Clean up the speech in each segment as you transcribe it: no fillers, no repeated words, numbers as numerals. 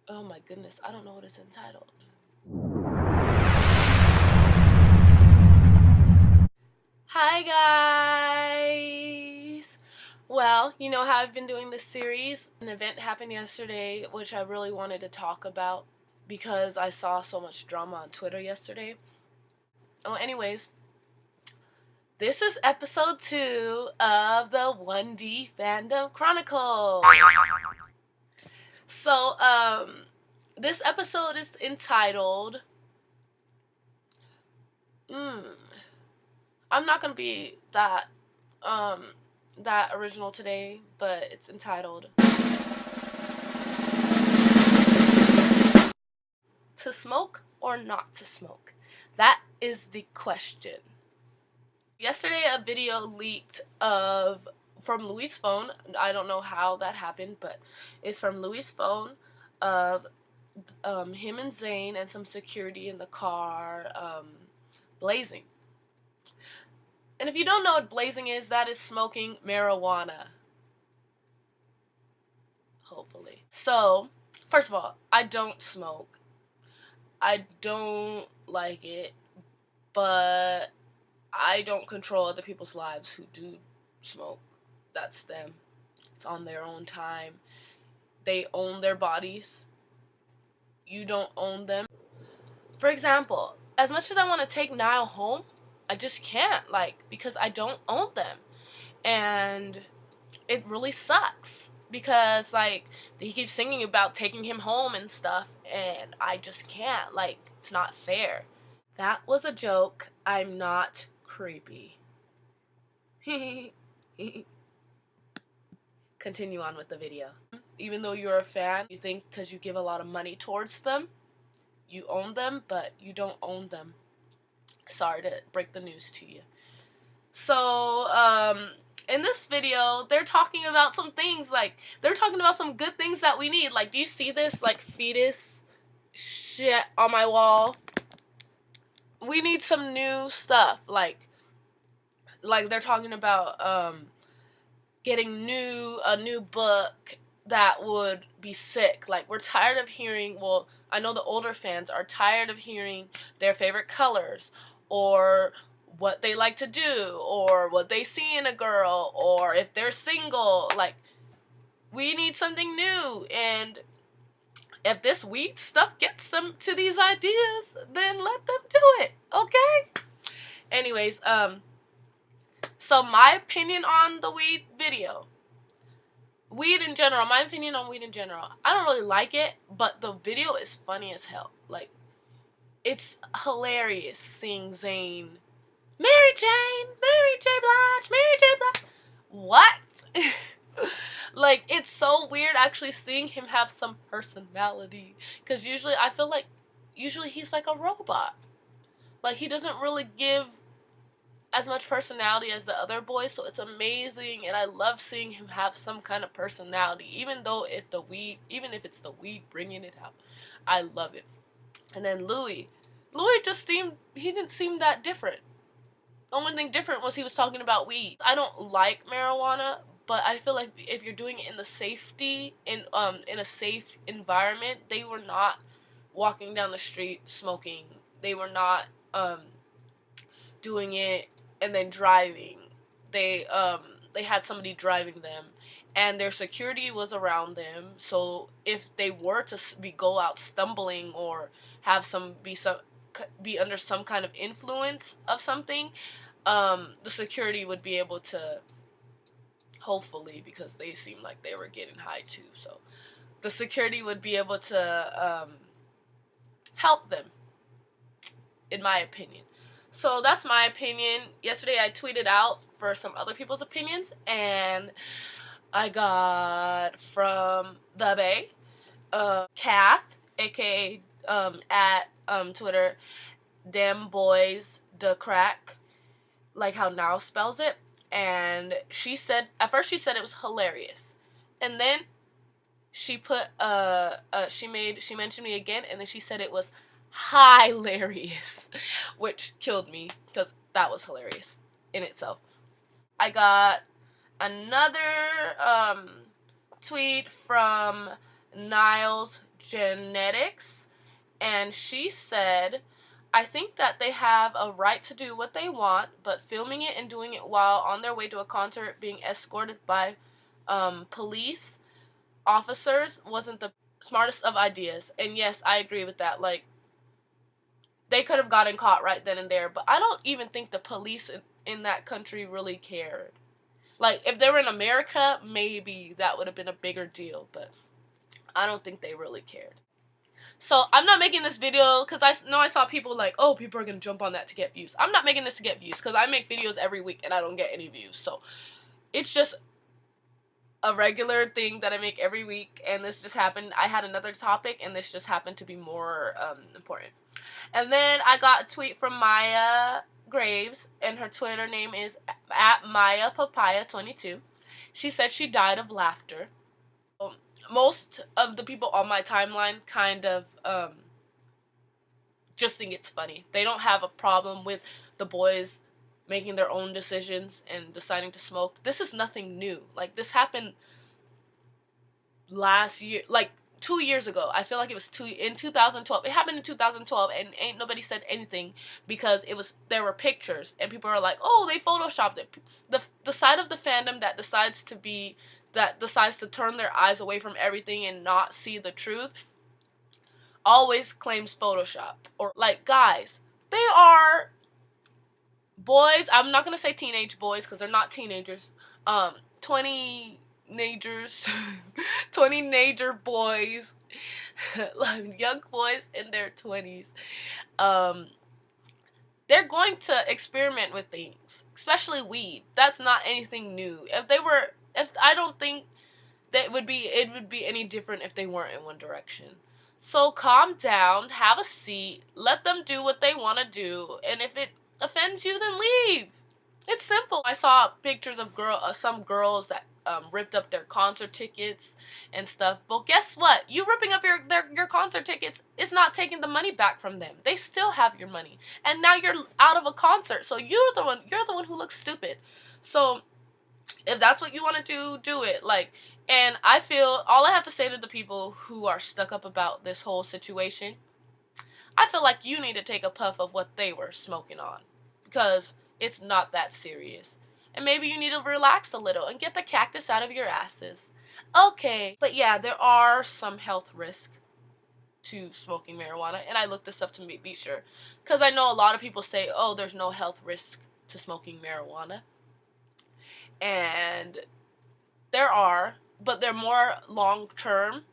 Oh my goodness, I don't know what it's entitled. Hi guys! Well, you know how I've been doing this series? An event happened yesterday which I really wanted to talk about because I saw so much drama on Twitter yesterday. Oh, anyways, this is episode 2 of the 1D Fandom Chronicles. So, this episode is entitled, I'm not gonna be that original today, but it's entitled To Smoke or Not to Smoke? That is the question. Yesterday a video leaked from Louis' phone. I don't know how that happened, but it's from Louis' phone of him and Zane and some security in the car blazing. And if you don't know what blazing is, that is smoking marijuana. Hopefully. So, first of all, I don't smoke. I don't like it, but I don't control other people's lives who do smoke. That's them. It's on their own time. They own their bodies. You don't own them. For example, as much as I want to take Niall home, I just can't, because I don't own them. And it really sucks because, he keeps singing about taking him home and stuff, and I just can't. It's not fair. That was a joke. I'm not creepy. Continue on with the video. Even though you're a fan, you think because you give a lot of money towards them, you own them, but you don't own them. Sorry to break the news to you. So, in this video, they're talking about some things, they're talking about some good things that we need. Do you see this, fetus shit on my wall? We need some new stuff, they're talking about, getting a new book that would be sick. We're tired of hearing, well, I know the older fans are tired of hearing their favorite colors, or what they like to do, or what they see in a girl, or if they're single. We need something new, and if this weed stuff gets them to these ideas, then let them do it, okay? Anyways, so my opinion on the weed video. Weed in general, my opinion on weed in general. I don't really like it, but the video is funny as hell. It's hilarious seeing Zayn, Mary Jane, Mary J. Blige, Mary J. Blige. What? It's so weird actually seeing him have some personality. Because usually, I feel usually he's like a robot. He doesn't really give as much personality as the other boys, so it's amazing, and I love seeing him have some kind of personality, even if it's the weed bringing it out. I love it. And then Louis he didn't seem that different. The only thing different was he was talking about weed. I don't like marijuana, but I feel like if you're doing it in a safe environment, they were not walking down the street smoking. They were not doing it and then driving. They had somebody driving them, and their security was around them. So if they were to go out stumbling or have be under some kind of influence of something, the security would be able to, hopefully, because they seemed like they were getting high too. So the security would be able to help them, in my opinion. So that's my opinion. Yesterday I tweeted out for some other people's opinions, and I got from the Bay, Kath, aka at Twitter, Dem Boys the Crack, like how Now spells it, and she said, at first she said it was hilarious, and then she put she mentioned me again, and then she said it was hilarious, which killed me because that was hilarious in itself. I got another tweet from Niles Genetics, and she said, I think that they have a right to do what they want, but filming it and doing it while on their way to a concert being escorted by police officers wasn't the smartest of ideas. And yes, I agree with that. Like, they could have gotten caught right then and there, but I don't even think the police in that country really cared. Like, if they were in America, maybe that would have been a bigger deal, but I don't think they really cared. So, I'm not making this video because I know I saw people like, oh, people are going to jump on that to get views. I'm not making this to get views because I make videos every week and I don't get any views. So, it's just a regular thing that I make every week, and this just happened. I had another topic, and this just happened to be more important. And then I got a tweet from Maya Graves, and her Twitter name is @MayaPapaya22. She said she died of laughter. Most of the people on my timeline kind of just think it's funny. They don't have a problem with the boys making their own decisions and deciding to smoke. This is nothing new. Like, this happened last year, like 2 years ago. I feel like it was in 2012. It happened in 2012, and ain't nobody said anything because there were pictures, and people are like, oh, they photoshopped it. The side of the fandom that decides to turn their eyes away from everything and not see the truth always claims Photoshop. Or, like, guys, they are boys. I'm not gonna say teenage boys because they're not teenagers. 20-nagers, 20-nager boys, young boys in their 20s. They're going to experiment with things, especially weed. That's not anything new. I don't think that it would be any different if they weren't in one direction. So calm down, have a seat, let them do what they want to do, and if it offends you, then leave. It's simple. I saw pictures of some girls that ripped up their concert tickets and stuff. Well, guess what? You ripping up your concert tickets is not taking the money back from them. They still have your money, and now you're out of a concert. So you're the one who looks stupid. So if that's what you want to do it. Like, and I feel all I have to say to the people who are stuck up about this whole situation, I feel like you need to take a puff of what they were smoking on, because it's not that serious. And maybe you need to relax a little and get the cactus out of your asses. Okay, but yeah, there are some health risks to smoking marijuana, and I looked this up to be sure, because I know a lot of people say, oh, there's no health risk to smoking marijuana. And there are, but they're more long-term,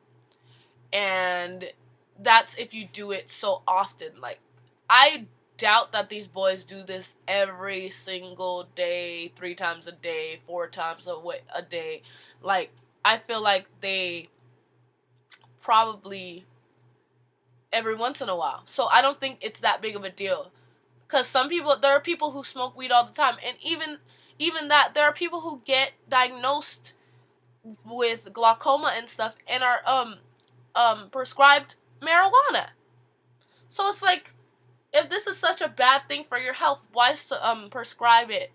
and that's if you do it so often. Like, I doubt that these boys do this every single day, 3 times a day, 4 times a day. Like, I feel like they probably every once in a while. So I don't think it's that big of a deal. Because there are people who smoke weed all the time, and even that, there are people who get diagnosed with glaucoma and stuff and are prescribed marijuana. So it's like, if this is such a bad thing for your health, why prescribe it?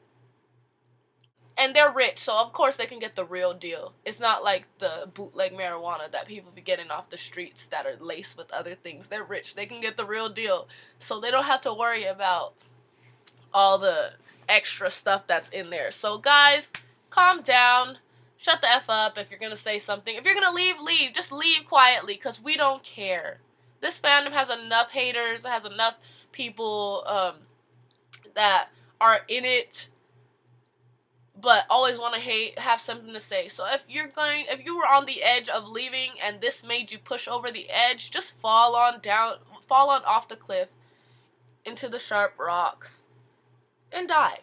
And they're rich, so of course they can get the real deal. It's not like the bootleg marijuana that people be getting off the streets that are laced with other things. They're rich. They can get the real deal. So they don't have to worry about all the extra stuff that's in there. So guys, calm down. Shut the F up if you're going to say something. If you're going to leave, leave. Just leave quietly, because we don't care. This fandom has enough haters. It has enough people that are in it but always want to hate, have something to say. So if you were on the edge of leaving and this made you push over the edge, just fall on off the cliff into the sharp rocks and die.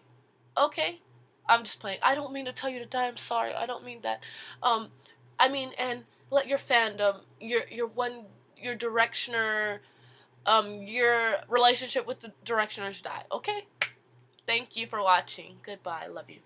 Okay? I'm just playing. I don't mean to tell you to die. I'm sorry. I don't mean that. I mean, and let your fandom, your directioner, your relationship with the directioners die. Okay? Thank you for watching. Goodbye. I love you.